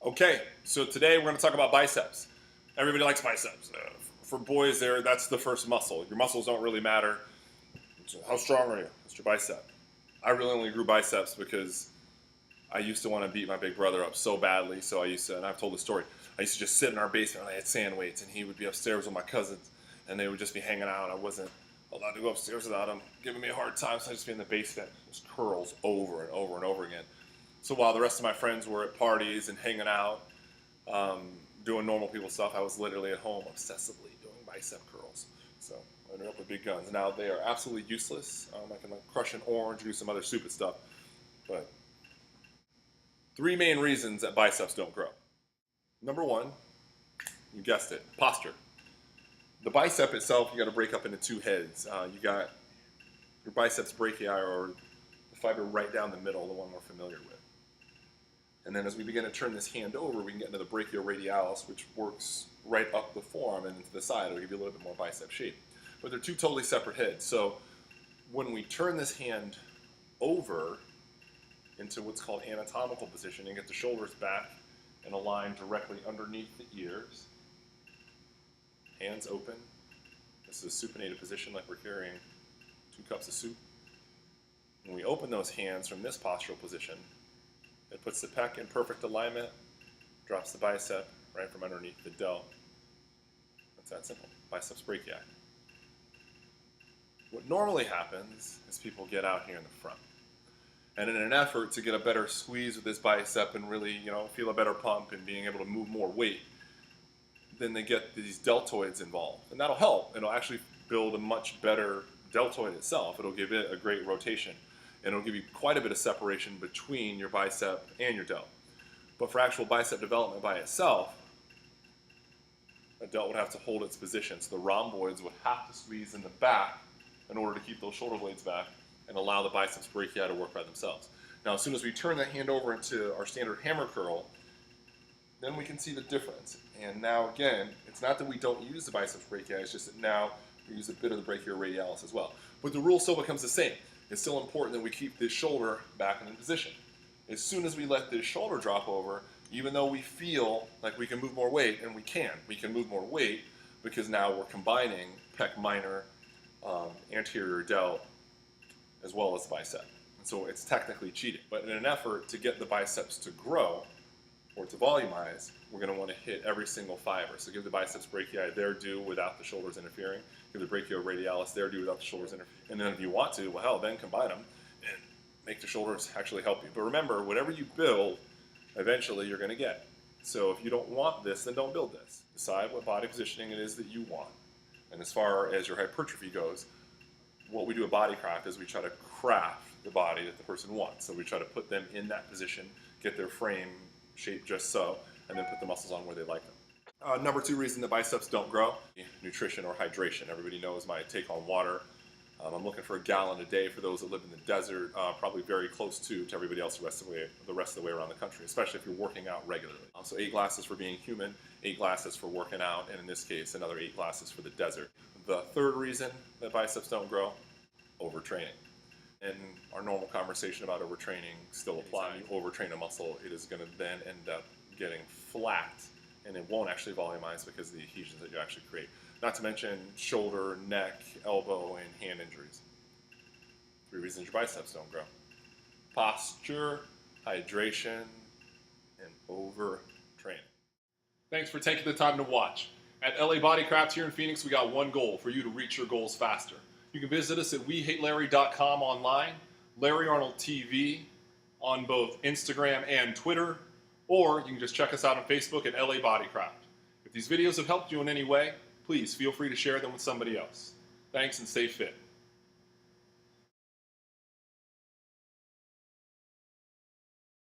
Okay, so today we're going to talk about biceps. Everybody likes biceps. For boys, that's the first muscle. Your muscles don't really matter. How strong are you? It's your bicep. I really only grew biceps because I used to want to beat my big brother up so badly. So I used to, and I've told the story, I used to just sit in our basement and I had sand weights, and he would be upstairs with my cousins, and they would just be hanging out. I wasn't allowed to go upstairs without him giving me a hard time, so I'd just be in the basement, just curls over and over and over again. So while the rest of my friends were at parties and hanging out, doing normal people stuff, I was literally at home obsessively doing bicep curls. So I ended up with big guns. Now they are absolutely useless. I can crush an orange, do some other stupid stuff. But 3 main reasons that biceps don't grow. Number 1, you guessed it, posture. The bicep itself, you got to break up into 2 heads. You got your biceps brachii, or the fiber right down the middle, the one we're familiar with. And then as we begin to turn this hand over, we can get into the brachioradialis, which works right up the forearm and into the side. It'll give you a little bit more bicep shape. But they're 2 totally separate heads. So when we turn this hand over into what's called anatomical position and get the shoulders back and aligned directly underneath the ears, hands open. This is a supinated position, like we're carrying 2 cups of soup. When we open those hands from this postural position, it puts the pec in perfect alignment, drops the bicep right from underneath the delt. That's that simple. Biceps brachii. What normally happens is people get out here in the front, and in an effort to get a better squeeze with this bicep and really, feel a better pump and being able to move more weight, then they get these deltoids involved, and that'll help. It'll actually build a much better deltoid itself. It'll give it a great rotation, and it'll give you quite a bit of separation between your bicep and your delt. But for actual bicep development by itself, a delt would have to hold its position. So the rhomboids would have to squeeze in the back in order to keep those shoulder blades back and allow the biceps brachii to work by themselves. Now, as soon as we turn that hand over into our standard hammer curl, then we can see the difference. And now, again, it's not that we don't use the biceps brachii, it's just that now we use a bit of the brachioradialis as well. But the rule still becomes the same. It's still important that we keep this shoulder back in position. As soon as we let this shoulder drop over, even though we feel like we can move more weight, and we can move more weight because now we're combining pec minor, anterior delt, as well as the bicep. And so it's technically cheating. But in an effort to get the biceps to grow or to volumize, we're going to want to hit every single fiber. So give the biceps brachii their due without the shoulders interfering. Give the brachioradialis their due without the shoulders interfering. And then if you want to, well, hell, then combine them and make the shoulders actually help you. But remember, whatever you build, eventually you're going to get. So if you don't want this, then don't build this. Decide what body positioning it is that you want. And as far as your hypertrophy goes, what we do at Bodycraft is we try to craft the body that the person wants. So we try to put them in that position, get their frame shaped just so, and then put the muscles on where they like them. Number 2 reason that biceps don't grow, nutrition or hydration. Everybody knows my take on water. I'm looking for a gallon a day for those that live in the desert, probably very close to everybody else the rest of the way around the country, especially if you're working out regularly. So 8 glasses for being human, 8 glasses for working out, and in this case, another 8 glasses for the desert. The 3rd reason that biceps don't grow, overtraining. And our normal conversation about overtraining still applies. You overtrain a muscle, it is going to then end up getting flat, and it won't actually volumize because of the adhesions that you actually create. Not to mention shoulder, neck, elbow, and hand injuries. 3 reasons your biceps don't grow. Posture, hydration, and overtraining. Thanks for taking the time to watch. At LA Bodycraft here in Phoenix, we got one goal: for you to reach your goals faster. You can visit us at WeHateLarry.com online, Larry Arnold TV on both Instagram and Twitter, or you can just check us out on Facebook at LA Bodycraft. If these videos have helped you in any way, please feel free to share them with somebody else. Thanks, and stay fit.